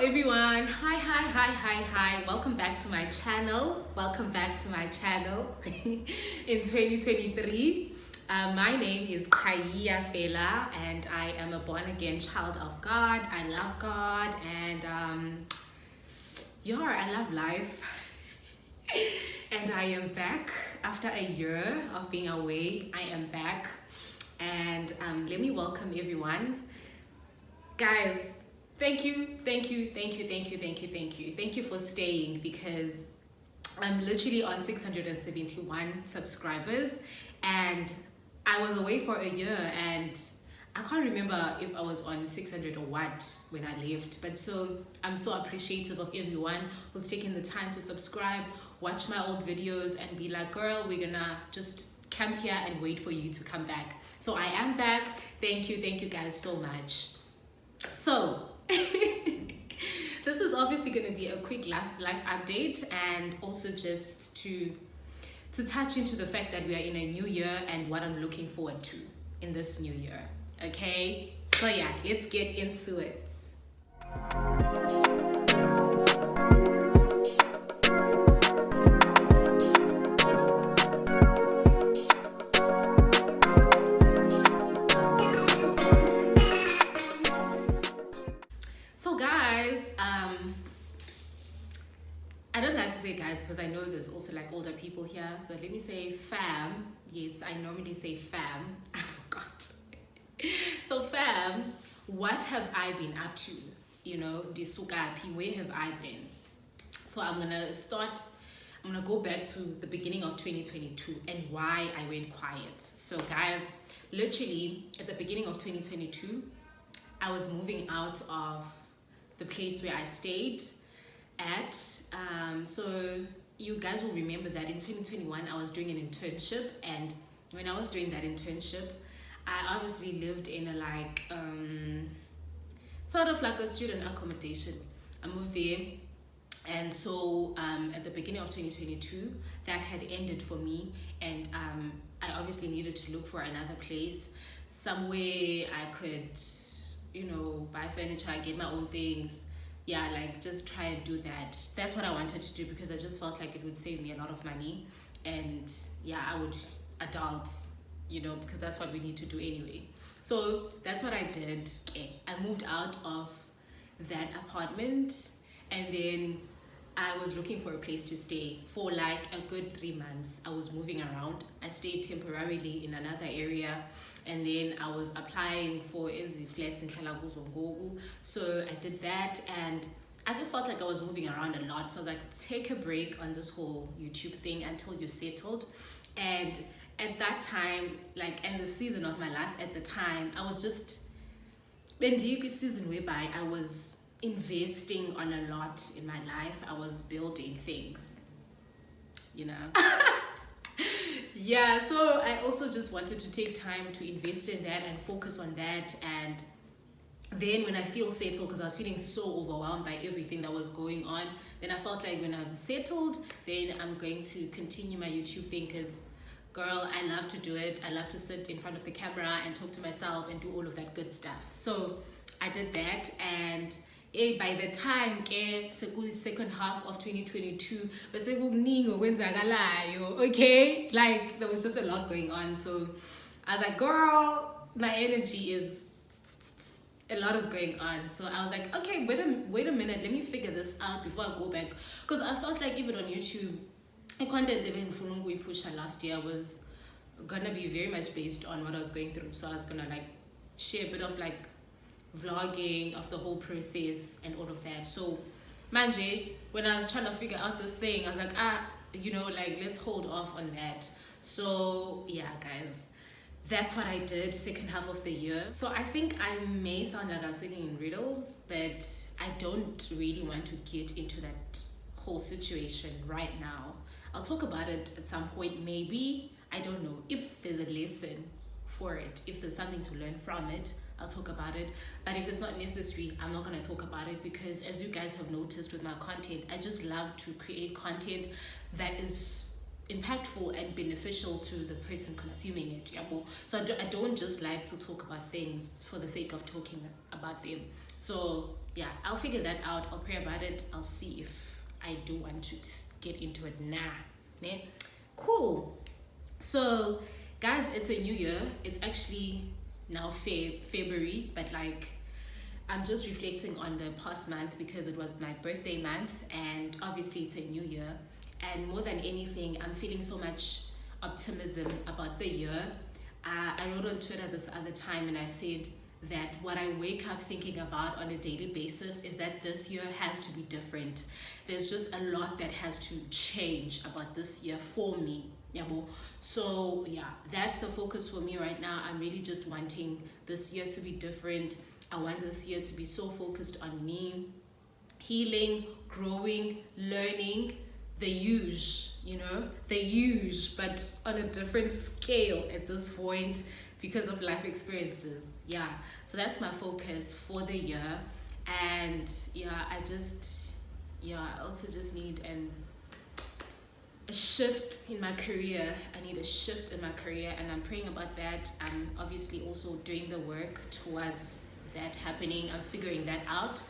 everyone, hi. Welcome back to my channel. In 2023. My name is Khaya Fela and I am a born again child of God. I love God and I love life. And I am back after a year of being away. I am back and let me welcome everyone. Guys, thank you for staying, because I'm literally on 671 subscribers and I was away for a year and I can't remember if I was on 600 or what when I left. But so I'm so appreciative of everyone who's taken the time to subscribe, watch my old videos and be like, girl, we're gonna just camp here and wait for you to come back. So I am back. Thank you guys so much. So this is obviously going to be a quick life update, and also just to touch into the fact that we are in a new year and what I'm looking forward to in this new year. Okay, so yeah, let's get into it. So guys, I don't like to say guys because I know there's also like older people here. So let me say fam. Yes, I normally say fam. I forgot. So fam, what have I been up to? You know, Disukapi, where have I been? So I'm gonna go back to the beginning of 2022 and why I went quiet. So guys, literally at the beginning of 2022, I was moving out of the place where I stayed at. So you guys will remember that in 2021 I was doing an internship, and when I was doing that internship, I obviously lived in a sort of like a student accommodation. I moved there, and so at the beginning of 2022 that had ended for me, and I obviously needed to look for another place, somewhere I could, you know, buy furniture, get my own things. Yeah, like just try and do that. That's what I wanted to do, because I just felt like it would save me a lot of money, and yeah, I would adult, you know, because that's what we need to do anyway. So that's what I did. Okay, I moved out of that apartment, and then I was looking for a place to stay for like a good 3 months. I was moving around. I stayed temporarily in another area, and then I was applying for flats in Tlalakuzo. So I did that, and I just felt like I was moving around a lot. So I was like, take a break on this whole YouTube thing until you're settled. And at that time, like in the season of my life at the time, I was just in the season whereby I was investing on a lot in my life. I was building things, you know. Yeah, so I also just wanted to take time to invest in that and focus on that. And then when I feel settled, because I was feeling so overwhelmed by everything that was going on, then I felt like when I'm settled, then I'm going to continue my YouTube thing, because girl, I love to do it. I love to sit in front of the camera and talk to myself and do all of that good stuff. So I did that, and by the time second half of 2022, okay, like there was just a lot going on. So I was like, girl, my energy is, a lot is going on. So I was like, okay, wait a minute, let me figure this out before I go back, because I felt like even on YouTube, the content even Funungu Pusha last year was gonna be very much based on what I was going through. So I was gonna like share a bit of like vlogging of the whole process and all of that. So manje, when I was trying to figure out this thing, I was like, you know, like let's hold off on that. So yeah guys, that's what I did second half of the year. So I think I may sound like I'm sitting in riddles, but I don't really want to get into that whole situation right now. I'll talk about it at some point, maybe. I don't know if there's a lesson for it, if there's something to learn from it, I'll talk about it. But if it's not necessary, I'm not going to talk about it, because as you guys have noticed with my content, I just love to create content that is impactful and beneficial to the person consuming it. Yeah, so I don't just like to talk about things for the sake of talking about them. So yeah, I'll figure that out. I'll pray about it. I'll see if I do want to get into it now. Ne? Cool. So guys, it's a new year. It's actually now February, but like I'm just reflecting on the past month because it was my birthday month, and obviously it's a new year. And more than anything, I'm feeling so much optimism about the year. I wrote on Twitter this other time and I said that what I wake up thinking about on a daily basis is that this year has to be different. There's just a lot that has to change about this year for me. So yeah, that's the focus for me right now. I'm really just wanting this year to be different. I want this year to be so focused on me, healing, growing, learning, the huge, but on a different scale at this point because of life experiences. Yeah, so that's my focus for the year. And yeah, I also just need a shift in my career. I need a shift in my career, and I'm praying about that. I'm obviously also doing the work towards that happening. I'm figuring that out.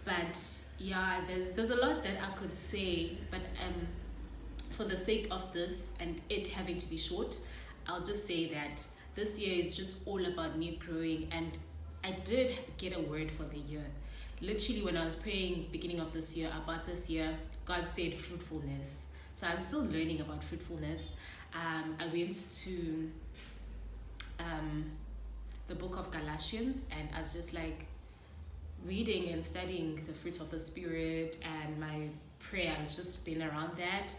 But yeah, there's a lot that I could say, but for the sake of this and it having to be short, I'll just say that this year is just all about me growing. And I did get a word for the year. Literally, when I was praying beginning of this year about this year, God said fruitfulness. So I'm still learning about fruitfulness. I went to the book of Galatians, and I was just like reading and studying the fruit of the Spirit, and my prayer has just been around that.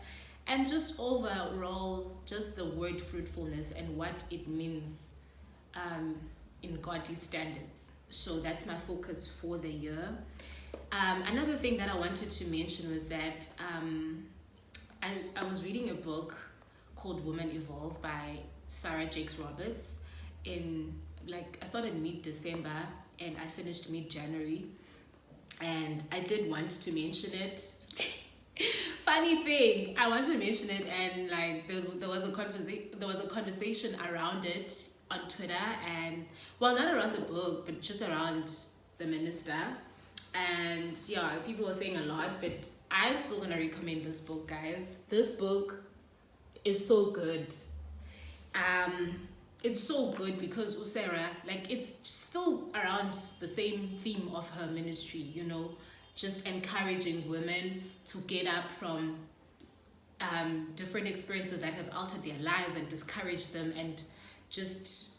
And just overall, just the word fruitfulness and what it means in godly standards. So that's my focus for the year. Another thing that I wanted to mention was that I was reading a book called Women Evolve by Sarah Jakes Roberts. I started mid-December and I finished mid-January. And I did want to mention it. Funny thing, I wanted to mention it, and like there was a conversation around it on Twitter, and well, not around the book, but just around the minister. And yeah, people were saying a lot, but I'm still gonna recommend this book, guys. This book is so good. It's so good because Usera, like, it's still around the same theme of her ministry, just encouraging women to get up from different experiences that have altered their lives and discouraged them and just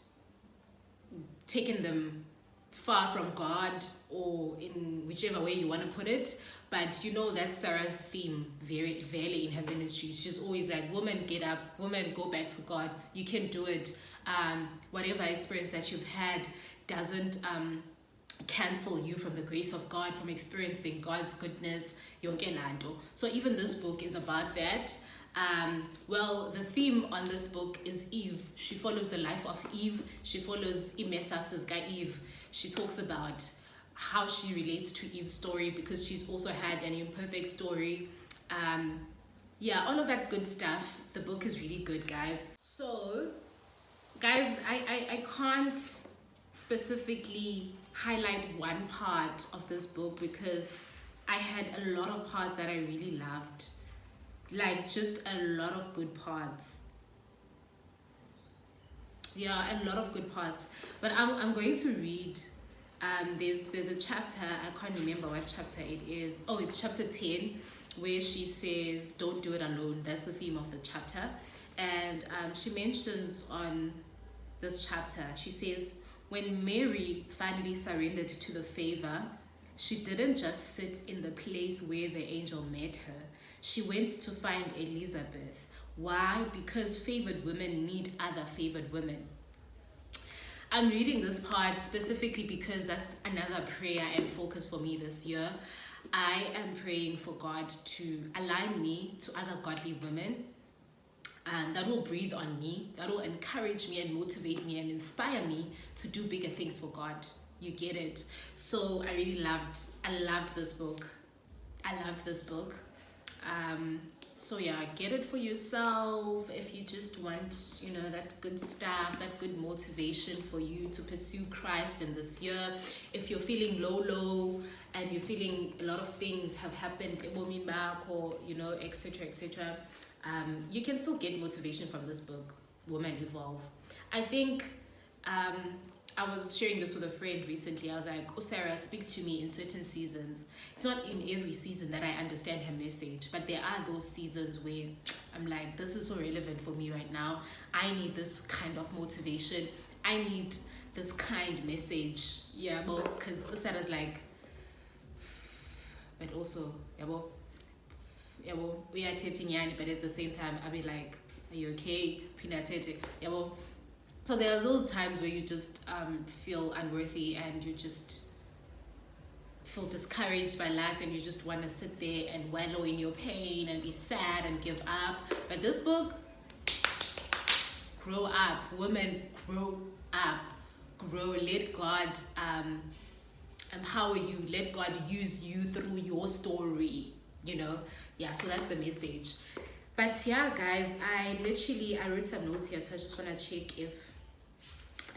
taken them far from God, or in whichever way you want to put it. But that's Sarah's theme very very in her ministry. She's always like, women get up, women go back to God, you can do it. Whatever experience that you've had doesn't cancel you from the grace of God, from experiencing God's goodness. So even this book is about that. Well, the theme on this book is Eve. She follows the life of Eve. She follows Imesap's guy Eve. She talks about how she relates to Eve's story because she's also had an imperfect story. All of that good stuff. The book is really good, guys. So, guys, I can't specifically highlight one part of this book because I had a lot of parts that I really loved. Like, just a lot of good parts. Yeah, a lot of good parts. But I'm going to read. There's a chapter, I can't remember what chapter it is. Oh, it's chapter 10, where she says, don't do it alone. That's the theme of the chapter. And she mentions on this chapter, she says, when Mary finally surrendered to the favor, she didn't just sit in the place where the angel met her. She went to find Elizabeth. Why? Because favored women need other favored women. I'm reading this part specifically because that's another prayer and focus for me this year. I am praying for God to align me to other godly women that will breathe on me, that will encourage me and motivate me and inspire me to do bigger things for God. You get it? So I loved this book. I loved this book. So yeah, get it for yourself if you just want, you know, that good stuff, that good motivation for you to pursue Christ in this year. If you're feeling low and you're feeling a lot of things have happened, or you know, etc., etc., you can still get motivation from this book, Woman Evolve. I think I was sharing this with a friend recently. I was like, oh, Sarah speaks to me in certain seasons. It's not in every season that I understand her message, but there are those seasons where I'm like, this is so relevant for me right now. I need this kind of motivation. I need this kind message. Yeah, well, because Sarah's like, but also, yeah, well, we are taking yani, but at the same time, I'll be like, are you okay? Pina tete. Yeah, well, so there are those times where you just feel unworthy and you just feel discouraged by life and you just want to sit there and wallow in your pain and be sad and give up. But this book, grow up, women, grow up, grow. Let God empower you. Let God use you through your story. You know, yeah. So that's the message. But yeah, guys, I wrote some notes here, so I just want to check if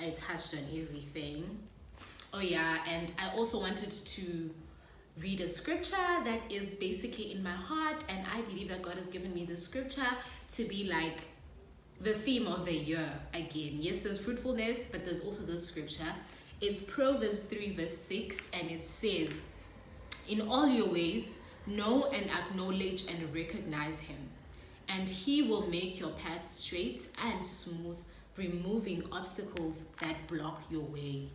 I touched on everything. Oh yeah, and I also wanted to read a scripture that is basically in my heart, and I believe that God has given me the scripture to be like the theme of the year again. Yes, there's fruitfulness, but there's also this scripture. It's Proverbs 3 verse 6, and it says, in all your ways, know and acknowledge and recognize him, and he will make your path straight and smooth, removing obstacles that block your way.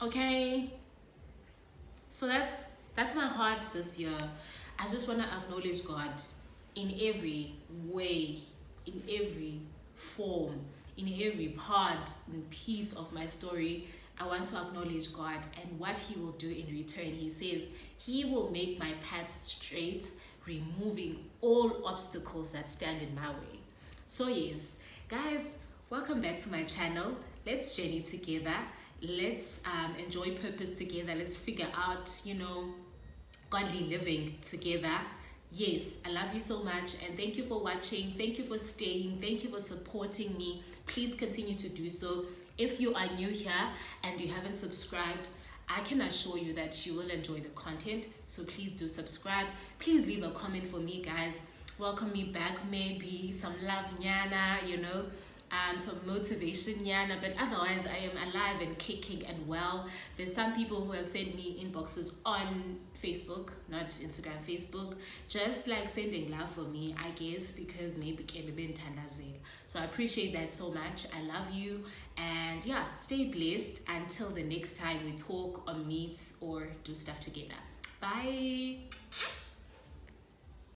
Okay, so that's my heart this year. I just want to acknowledge God in every way, in every form, in every part and piece of my story. I want to acknowledge God and what he will do in return. He says he will make my path straight, removing all obstacles that stand in my way. So yes, guys, welcome back to my channel. Let's journey together. Let's enjoy purpose together. Let's figure out, you know, godly living together. Yes, I love you so much, and thank you for watching. Thank you for staying. Thank you for supporting me. Please continue to do so. If you are new here and you haven't subscribed, I can assure you that you will enjoy the content. So please do subscribe. Please leave a comment for me, guys. Welcome me back, maybe some love nyana, you know, some motivation nyana, but otherwise I am alive and kicking and well. There's some people who have sent me inboxes on Facebook, not Instagram, Facebook, just like sending love for me, I guess, because maybe came a bit tandazil. So I appreciate that so much. I love you, and yeah, stay blessed until the next time we talk or meet or do stuff together. Bye.